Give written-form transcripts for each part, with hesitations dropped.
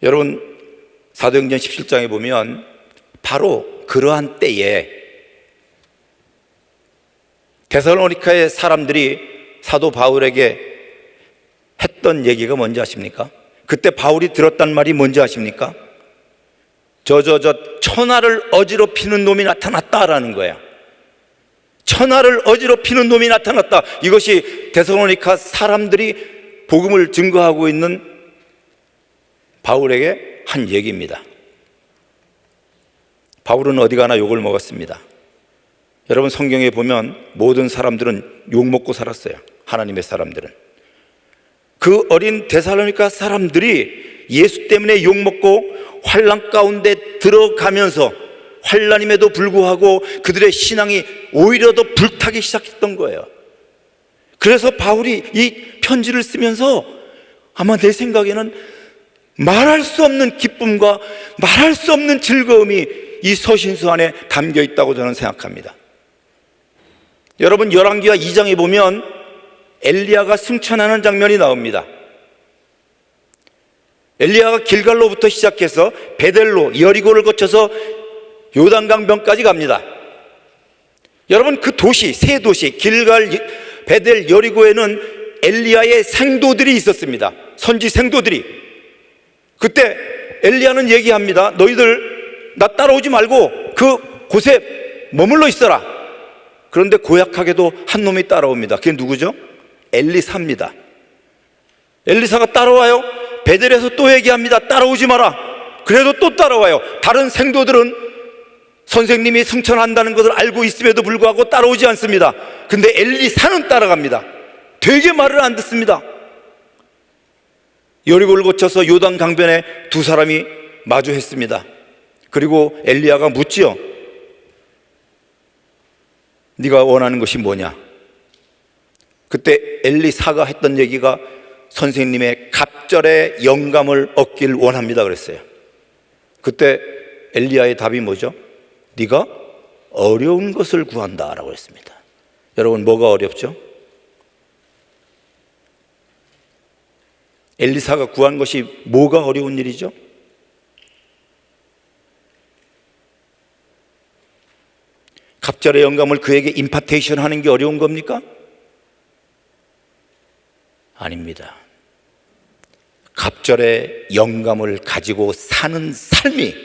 여러분, 사도행전 17장에 보면 바로 그러한 때에 데살로니카의 사람들이 사도 바울에게 했던 얘기가 뭔지 아십니까? 그때 바울이 들었단 말이 뭔지 아십니까? 천하를 어지럽히는 놈이 나타났다라는 거야. 천하를 어지럽히는 놈이 나타났다. 이것이 데살로니카 사람들이 복음을 증거하고 있는 바울에게 한 얘기입니다. 바울은 어디 가나 욕을 먹었습니다. 여러분, 성경에 보면 모든 사람들은 욕 먹고 살았어요. 하나님의 사람들은. 그 어린 데살로니가 사람들이 예수 때문에 욕 먹고 환난 가운데 들어가면서 환난임에도 불구하고 그들의 신앙이 오히려 더 불타기 시작했던 거예요. 그래서 바울이 이 편지를 쓰면서 아마 내 생각에는 말할 수 없는 기쁨과 말할 수 없는 즐거움이 이 서신서 안에 담겨 있다고 저는 생각합니다. 여러분, 열왕기하 2장에 보면 엘리야가 승천하는 장면이 나옵니다. 엘리야가 길갈로부터 시작해서 베델로, 여리고를 거쳐서 요단강변까지 갑니다. 여러분, 그 도시, 세 도시 길갈, 베델, 여리고에는 엘리야의 생도들이 있었습니다. 선지 생도들이. 그때 엘리야는 얘기합니다. 너희들 나 따라오지 말고 그 곳에 머물러 있어라. 그런데 고약하게도 한 놈이 따라옵니다. 그게 누구죠? 엘리사입니다. 엘리사가 따라와요. 베델에서 또 얘기합니다. 따라오지 마라. 그래도 또 따라와요. 다른 생도들은 선생님이 승천한다는 것을 알고 있음에도 불구하고 따라오지 않습니다. 근데 엘리사는 따라갑니다. 되게 말을 안 듣습니다. 여리고를 거쳐서 요단 강변에 두 사람이 마주했습니다. 그리고 엘리야가 묻지요. 네가 원하는 것이 뭐냐? 그때 엘리사가 했던 얘기가 선생님의 갑절의 영감을 얻길 원합니다 그랬어요. 그때 엘리야의 답이 뭐죠? 네가 어려운 것을 구한다 라고 했습니다. 여러분, 뭐가 어렵죠? 엘리사가 구한 것이 뭐가 어려운 일이죠? 갑절의 영감을 그에게 임파테이션 하는 게 어려운 겁니까? 아닙니다. 갑절의 영감을 가지고 사는 삶이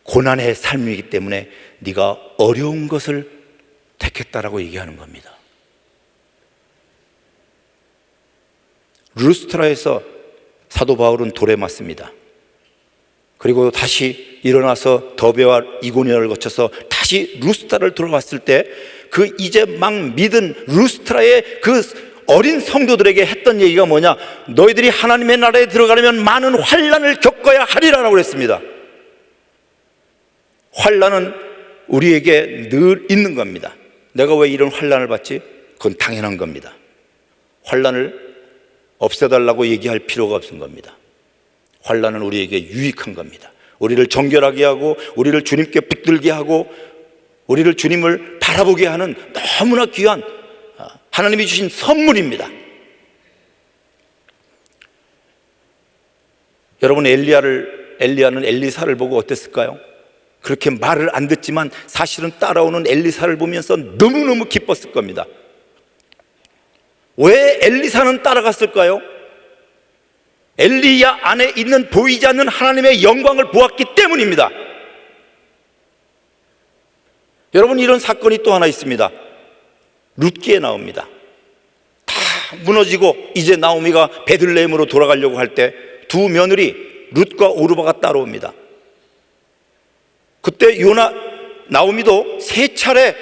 고난의 삶이기 때문에 네가 어려운 것을 택했다라고 얘기하는 겁니다. 루스트라에서 사도 바울은 돌에 맞습니다. 그리고 다시 일어나서 더베와 이고니아를 거쳐서 다시 루스트라를 돌아왔을 때 그 이제 막 믿은 루스트라의 그 어린 성도들에게 했던 얘기가 뭐냐? 너희들이 하나님의 나라에 들어가려면 많은 환난을 겪어야 하리라고 했습니다. 환난은 우리에게 늘 있는 겁니다. 내가 왜 이런 환난을 받지? 그건 당연한 겁니다. 환난을 없애달라고 얘기할 필요가 없는 겁니다. 환난은 우리에게 유익한 겁니다. 우리를 정결하게 하고 우리를 주님께 붙들게 하고 우리를 주님을 바라보게 하는 너무나 귀한 하나님이 주신 선물입니다. 여러분, 엘리야는 엘리사를 보고 어땠을까요? 그렇게 말을 안 듣지만 사실은 따라오는 엘리사를 보면서 너무너무 기뻤을 겁니다. 왜 엘리사는 따라갔을까요? 엘리야 안에 있는 보이지 않는 하나님의 영광을 보았기 때문입니다. 여러분, 이런 사건이 또 하나 있습니다. 룻기에 나옵니다. 다 무너지고 이제 나오미가 베들레헴으로 돌아가려고 할 때 두 며느리 룻과 오르바가 따라옵니다. 그때 나오미도 세 차례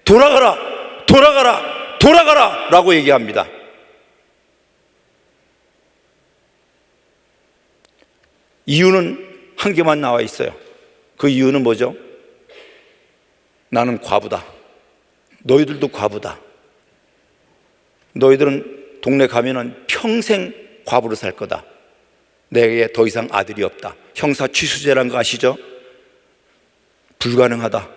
돌아가라, 돌아가라, 돌아가라 라고 얘기합니다. 이유는 한 개만 나와 있어요. 그 이유는 뭐죠? 나는 과부다. 너희들도 과부다. 너희들은 동네 가면은 평생 과부로 살 거다. 내게 더 이상 아들이 없다. 형사 취수제라는 거 아시죠? 불가능하다.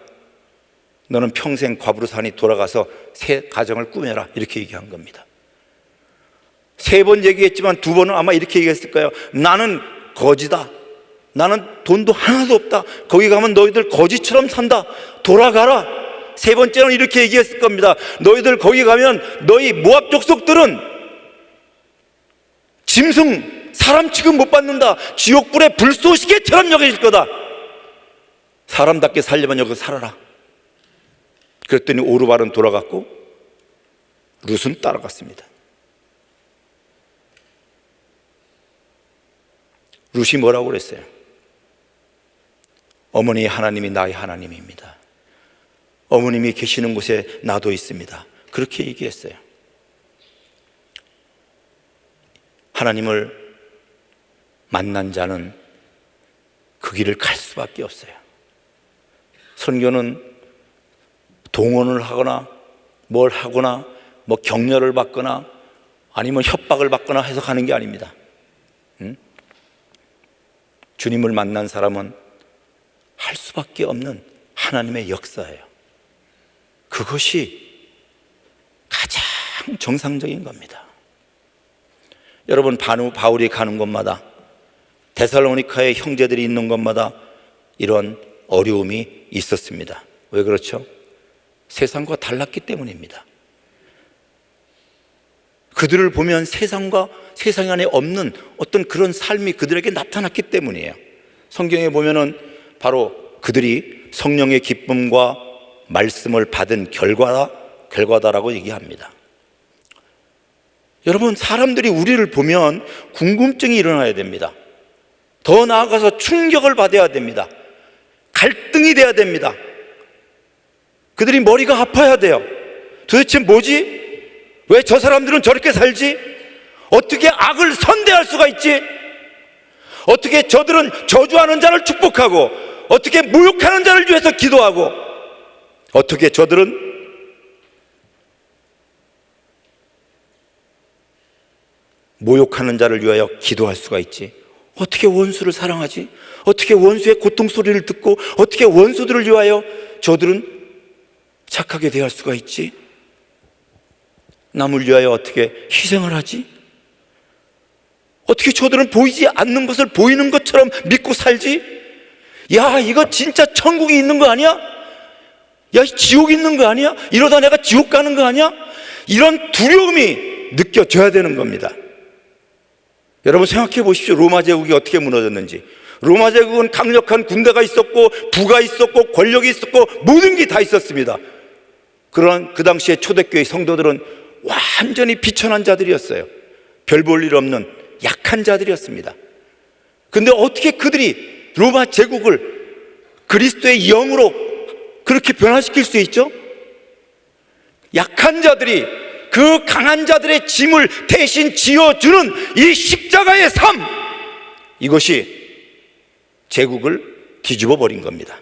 너는 평생 과부로 사니 돌아가서 새 가정을 꾸며라. 이렇게 얘기한 겁니다. 3번 얘기했지만 2번은 아마 이렇게 얘기했을 거예요. 나는 거지다. 나는 돈도 하나도 없다. 거기 가면 너희들 거지처럼 산다. 돌아가라. 3번째는 이렇게 얘기했을 겁니다. 너희들 거기 가면 너희 모압 족속들은 짐승, 사람 취급 못 받는다. 지옥불에 불쏘시개처럼 여겨질 거다. 사람답게 살려면 여기서 살아라. 그랬더니 오르발은 돌아갔고 룻은 따라갔습니다. 룻이 뭐라고 그랬어요? 어머니 하나님이 나의 하나님입니다. 어머님이 계시는 곳에 나도 있습니다. 그렇게 얘기했어요. 하나님을 만난 자는 그 길을 갈 수밖에 없어요. 선교는 동원을 하거나 뭘 하거나 뭐 격려를 받거나 아니면 협박을 받거나 해서 가는 게 아닙니다. 주님을 만난 사람은 할 수밖에 없는 하나님의 역사예요. 그것이 가장 정상적인 겁니다. 여러분, 바울이 가는 곳마다, 데살로니카의 형제들이 있는 곳마다 이런 어려움이 있었습니다. 왜 그렇죠? 세상과 달랐기 때문입니다. 그들을 보면 세상 안에 없는 어떤 그런 삶이 그들에게 나타났기 때문이에요. 성경에 보면은 바로 그들이 성령의 기쁨과 말씀을 받은 결과다라고 얘기합니다. 여러분, 사람들이 우리를 보면 궁금증이 일어나야 됩니다. 더 나아가서 충격을 받아야 됩니다. 갈등이 돼야 됩니다. 그들이 머리가 아파야 돼요. 도대체 뭐지? 왜 저 사람들은 저렇게 살지? 어떻게 악을 선대할 수가 있지? 어떻게 저들은 저주하는 자를 축복하고, 어떻게 모욕하는 자를 위해서 기도하고, 어떻게 저들은 모욕하는 자를 위하여 기도할 수가 있지? 어떻게 원수를 사랑하지? 어떻게 원수의 고통 소리를 듣고, 어떻게 원수들을 위하여 저들은 착하게 대할 수가 있지? 남을 위하여 어떻게 희생을 하지? 어떻게 저들은 보이지 않는 것을 보이는 것처럼 믿고 살지? 야, 이거 진짜 천국이 있는 거 아니야? 야, 지옥이 있는 거 아니야? 이러다 내가 지옥 가는 거 아니야? 이런 두려움이 느껴져야 되는 겁니다. 여러분, 생각해 보십시오. 로마 제국이 어떻게 무너졌는지. 로마 제국은 강력한 군대가 있었고, 부가 있었고, 권력이 있었고, 모든 게 다 있었습니다. 그런 그 당시에 초대교회 성도들은 완전히 비천한 자들이었어요. 별 볼 일 없는 약한 자들이었습니다. 근데 어떻게 그들이 로마 제국을 그리스도의 영으로 그렇게 변화시킬 수 있죠? 약한 자들이 그 강한 자들의 짐을 대신 지어주는 이 십자가의 삶, 이것이 제국을 뒤집어 버린 겁니다.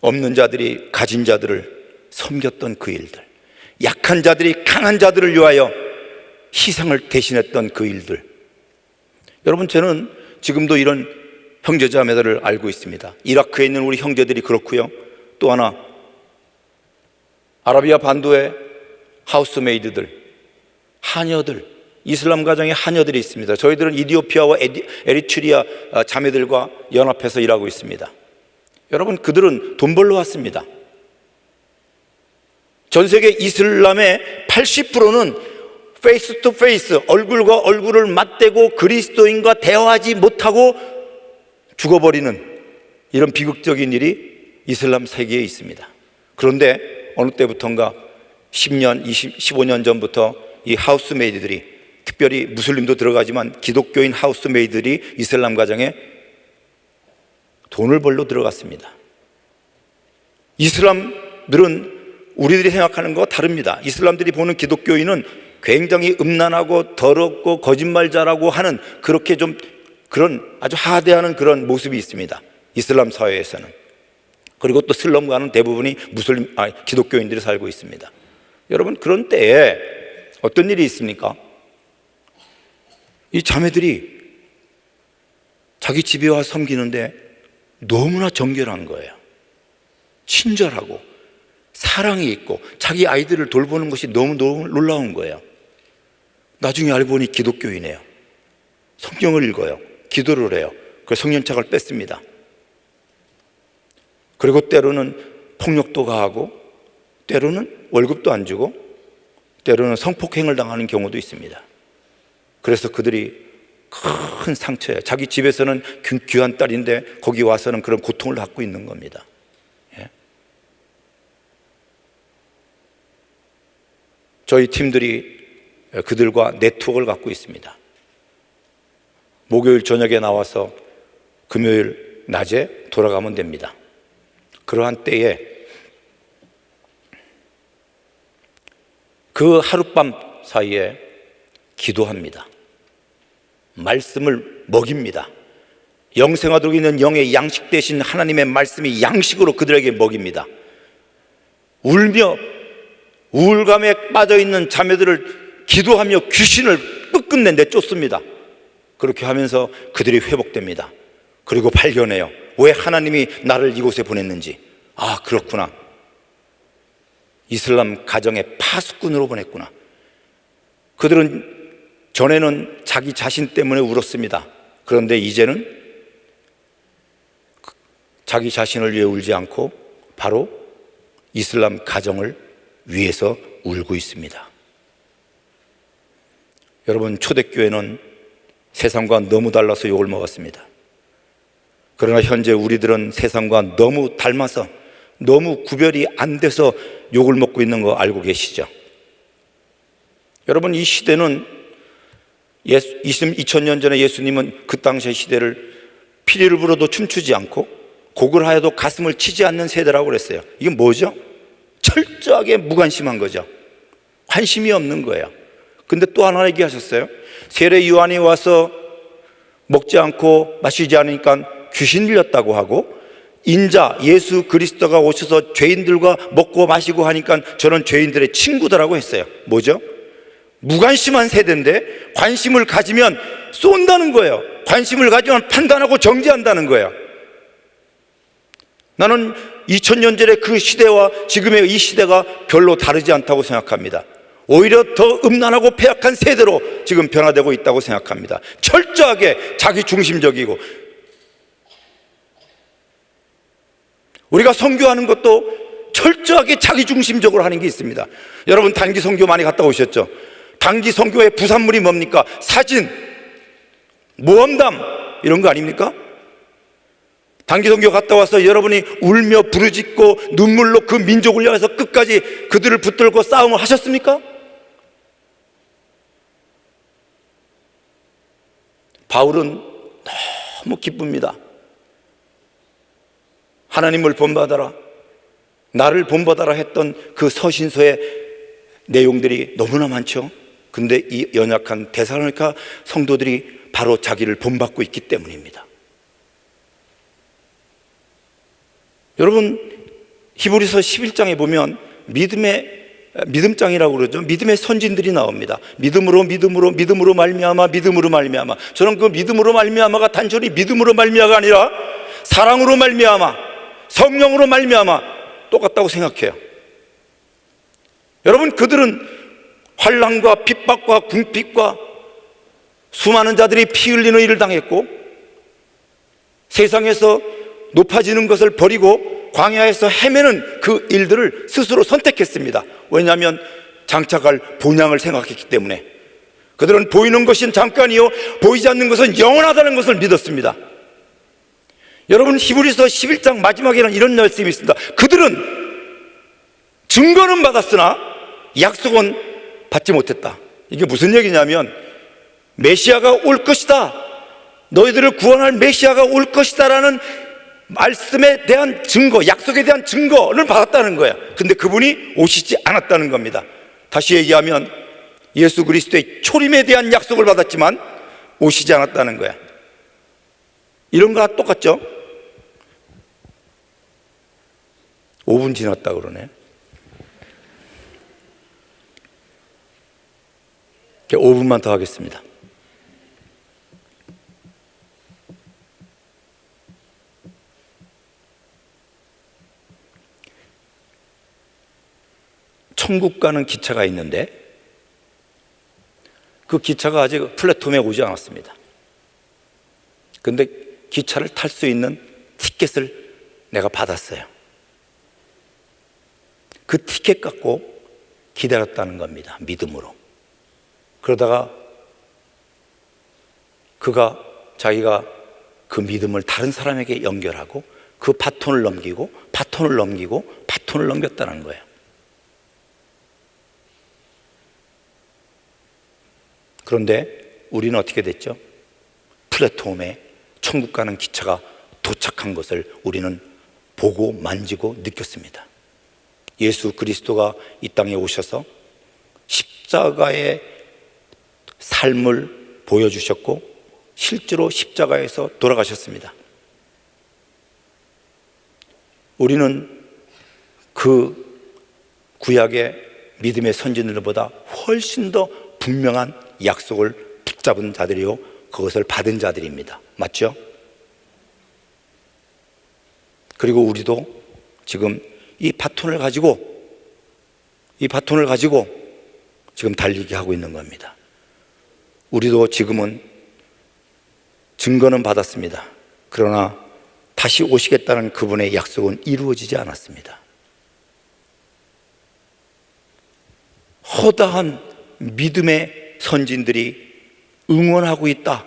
없는 자들이 가진 자들을 섬겼던 그 일들, 약한 자들이 강한 자들을 위하여 희생을 대신했던 그 일들. 여러분, 저는 지금도 이런 형제자매들을 알고 있습니다. 이라크에 있는 우리 형제들이 그렇고요. 또 하나, 아라비아 반도의 하우스메이드들, 하녀들, 이슬람 가정의 하녀들이 있습니다. 저희들은 이디오피아와 에리트리아 자매들과 연합해서 일하고 있습니다. 여러분, 그들은 돈 벌러 왔습니다. 전 세계 이슬람의 80%는 페이스 투 페이스, 얼굴과 얼굴을 맞대고 그리스도인과 대화하지 못하고 죽어버리는 이런 비극적인 일이 이슬람 세계에 있습니다. 그런데 어느 때부턴가 10년, 15년 전부터 이 하우스메이드들이, 특별히 무슬림도 들어가지만 기독교인 하우스메이드들이 이슬람 가정에 돈을 벌러 들어갔습니다. 이슬람들은 우리들이 생각하는 것과 다릅니다. 이슬람들이 보는 기독교인은 굉장히 음란하고 더럽고 거짓말자라고 하는, 그렇게 좀 그런 아주 하대하는 그런 모습이 있습니다. 이슬람 사회에서는. 그리고 또 슬럼가는 대부분이 기독교인들이 살고 있습니다. 여러분, 그런 때에 어떤 일이 있습니까? 이 자매들이 자기 집에 와 섬기는데 너무나 정결한 거예요. 친절하고 사랑이 있고 자기 아이들을 돌보는 것이 너무 놀라운 거예요. 나중에 알고 보니 기독교인이에요. 성경을 읽어요. 기도를 해요. 그 성년착을 뺐습니다. 그리고 때로는 폭력도 가하고, 때로는 월급도 안 주고, 때로는 성폭행을 당하는 경우도 있습니다. 그래서 그들이 큰 상처예요. 자기 집에서는 귀한 딸인데 거기 와서는 그런 고통을 갖고 있는 겁니다. 예. 저희 팀들이 그들과 네트워크를 갖고 있습니다. 목요일 저녁에 나와서 금요일 낮에 돌아가면 됩니다. 그러한 때에 그 하룻밤 사이에 기도합니다. 말씀을 먹입니다. 영생하도록 있는 영의 양식 대신 하나님의 말씀이 양식으로 그들에게 먹입니다. 울며 우울감에 빠져있는 자매들을 기도하며 귀신을 끝끝내 내쫓습니다. 그렇게 하면서 그들이 회복됩니다. 그리고 발견해요. 왜 하나님이 나를 이곳에 보냈는지. 아, 그렇구나. 이슬람 가정의 파수꾼으로 보냈구나. 그들은 전에는 자기 자신 때문에 울었습니다. 그런데 이제는 자기 자신을 위해 울지 않고 바로 이슬람 가정을 위해서 울고 있습니다. 여러분, 초대교회는 세상과 너무 달라서 욕을 먹었습니다. 그러나 현재 우리들은 세상과 너무 닮아서, 너무 구별이 안 돼서 욕을 먹고 있는 거 알고 계시죠? 여러분, 이 시대는 2000년 전에 예수님은 그 당시의 시대를 피리를 불어도 춤추지 않고 곡을 하여도 가슴을 치지 않는 세대라고 그랬어요. 이게 뭐죠? 철저하게 무관심한 거죠. 관심이 없는 거예요. 근데 또 하나 얘기하셨어요. 세례 요한이 와서 먹지 않고 마시지 않으니까 귀신 들렸다고 하고, 인자 예수 그리스도가 오셔서 죄인들과 먹고 마시고 하니까 저는 죄인들의 친구다라고 했어요. 뭐죠? 무관심한 세대인데 관심을 가지면 쏜다는 거예요. 관심을 가지면 판단하고 정죄한다는 거예요. 나는 2000년 전의 그 시대와 지금의 이 시대가 별로 다르지 않다고 생각합니다. 오히려 더 음란하고 폐악한 세대로 지금 변화되고 있다고 생각합니다. 철저하게 자기중심적이고, 우리가 선교하는 것도 철저하게 자기중심적으로 하는 게 있습니다. 여러분, 단기 선교 많이 갔다 오셨죠? 단기 선교의 부산물이 뭡니까? 사진, 모험담, 이런 거 아닙니까? 단기 선교 갔다 와서 여러분이 울며 부르짖고 눈물로 그 민족을 향해서 끝까지 그들을 붙들고 싸움을 하셨습니까? 바울은 너무 기쁩니다. 하나님을 본받아라, 나를 본받아라 했던 그 서신서의 내용들이 너무나 많죠. 근데 이 연약한 데살로니가 성도들이 바로 자기를 본받고 있기 때문입니다. 여러분, 히브리서 11장에 보면 믿음장이라고 그러죠. 믿음의 선진들이 나옵니다. 믿음으로 말미암아, 믿음으로 말미암아. 저는 그 믿음으로 말미암아가 단순히 믿음으로 말미암아가 아니라 사랑으로 말미암아, 성령으로 말미암아 똑같다고 생각해요. 여러분, 그들은 환난과 핍박과 궁핍과 수많은 자들이 피 흘리는 일을 당했고, 세상에서 높아지는 것을 버리고 광야에서 헤매는 그 일들을 스스로 선택했습니다. 왜냐하면 장차갈 본향을 생각했기 때문에. 그들은 보이는 것은 잠깐이요 보이지 않는 것은 영원하다는 것을 믿었습니다. 여러분, 히브리서 11장 마지막에는 이런 말씀이 있습니다. 그들은 증거는 받았으나 약속은 받지 못했다. 이게 무슨 얘기냐면, 메시아가 올 것이다, 너희들을 구원할 메시아가 올 것이다 라는 말씀에 대한 증거, 약속에 대한 증거를 받았다는 거예요. 근데 그분이 오시지 않았다는 겁니다. 다시 얘기하면 예수 그리스도의 초림에 대한 약속을 받았지만 오시지 않았다는 거야. 이런 거랑 똑같죠? 5분 지났다 그러네. 5분만 더 하겠습니다. 천국 가는 기차가 있는데 그 기차가 아직 플랫폼에 오지 않았습니다. 근데 기차를 탈 수 있는 티켓을 내가 받았어요. 그 티켓 갖고 기다렸다는 겁니다. 믿음으로. 그러다가 자기가 그 믿음을 다른 사람에게 연결하고 그 바톤을 넘기고 바톤을 넘기고 바톤을 넘겼다는 거예요. 그런데 우리는 어떻게 됐죠? 플랫폼에 천국 가는 기차가 도착한 것을 우리는 보고 만지고 느꼈습니다. 예수 그리스도가 이 땅에 오셔서 십자가의 삶을 보여주셨고 실제로 십자가에서 돌아가셨습니다. 우리는 그 구약의 믿음의 선진들보다 훨씬 더 분명한 약속을 붙잡은 자들이요 그것을 받은 자들입니다. 맞죠? 그리고 우리도 지금 이 바톤을 가지고 지금 달리기 하고 있는 겁니다. 우리도 지금은 증거는 받았습니다. 그러나 다시 오시겠다는 그분의 약속은 이루어지지 않았습니다. 허다한 믿음의 선진들이 응원하고 있다,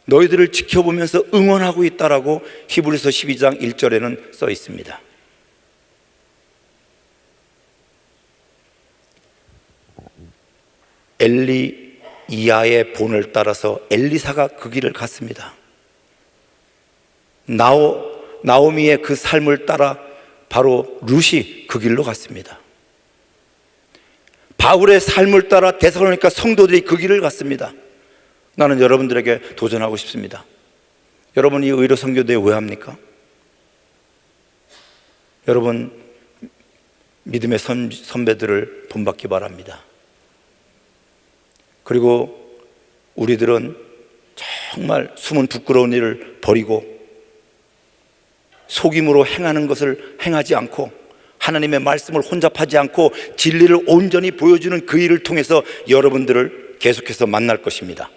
너희들을 지켜보면서 응원하고 있다라고 히브리서 12장 1절에는 써 있습니다. 엘리야의 본을 따라서 엘리사가 그 길을 갔습니다. 나오미의 그 삶을 따라 바로 룻이 그 길로 갔습니다. 바울의 삶을 따라 데살로니가 성도들이 그 길을 갔습니다. 나는 여러분들에게 도전하고 싶습니다. 여러분, 이 의로 선교대회 왜 합니까? 여러분, 믿음의 선배들을 본받기 바랍니다. 그리고 우리들은 정말 숨은 부끄러운 일을 버리고 속임으로 행하는 것을 행하지 않고 하나님의 말씀을 혼잡하지 않고 진리를 온전히 보여주는 그 일을 통해서 여러분들을 계속해서 만날 것입니다.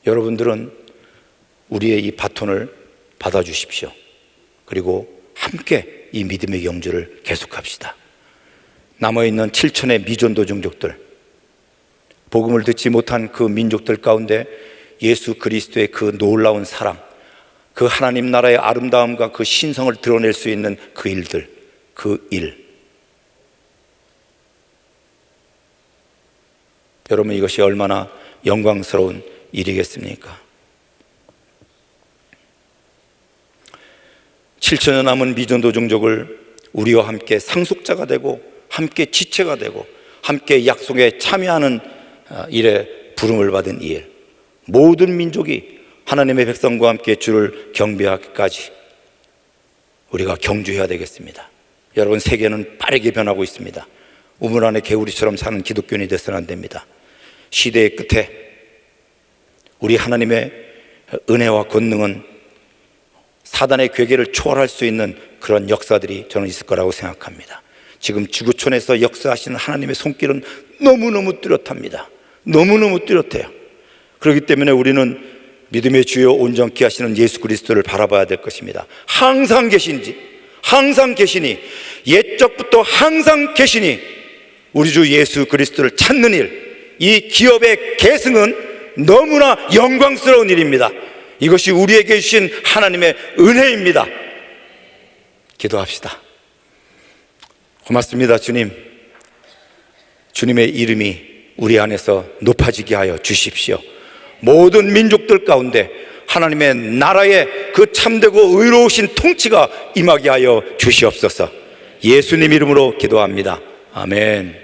여러분들은 우리의 이 바톤을 받아주십시오. 그리고 함께 이 믿음의 영주를 계속합시다. 남아있는 7천의 미전도 종족들, 복음을 듣지 못한 그 민족들 가운데 예수 그리스도의 그 놀라운 사랑, 그 하나님 나라의 아름다움과 그 신성을 드러낼 수 있는 그 일들, 그 일, 여러분, 이것이 얼마나 영광스러운 일이겠습니까? 7천여 남은 미전도 종족을 우리와 함께 상속자가 되고 함께 지체가 되고 함께 약속에 참여하는 일에 부름을 받은 이 일, 모든 민족이 하나님의 백성과 함께 주를 경배하기까지 우리가 경주해야 되겠습니다. 여러분, 세계는 빠르게 변하고 있습니다. 우물 안에 개구리처럼 사는 기독교인이 되서는 안 됩니다. 시대의 끝에 우리 하나님의 은혜와 권능은 사단의 괴계를 초월할 수 있는 그런 역사들이 저는 있을 거라고 생각합니다. 지금 지구촌에서 역사하시는 하나님의 손길은 너무너무 뚜렷합니다. 너무너무 뚜렷해요. 그렇기 때문에 우리는 믿음의 주요 온전케 하시는 예수 그리스도를 바라봐야 될 것입니다. 항상 계시니, 옛적부터 항상 계시니 우리 주 예수 그리스도를 찾는 일, 이 기업의 계승은 너무나 영광스러운 일입니다. 이것이 우리에게 주신 하나님의 은혜입니다. 기도합시다. 고맙습니다. 주님, 주님의 이름이 우리 안에서 높아지게 하여 주십시오. 모든 민족들 가운데 하나님의 나라의 그 참되고 의로우신 통치가 임하게 하여 주시옵소서. 예수님 이름으로 기도합니다. 아멘.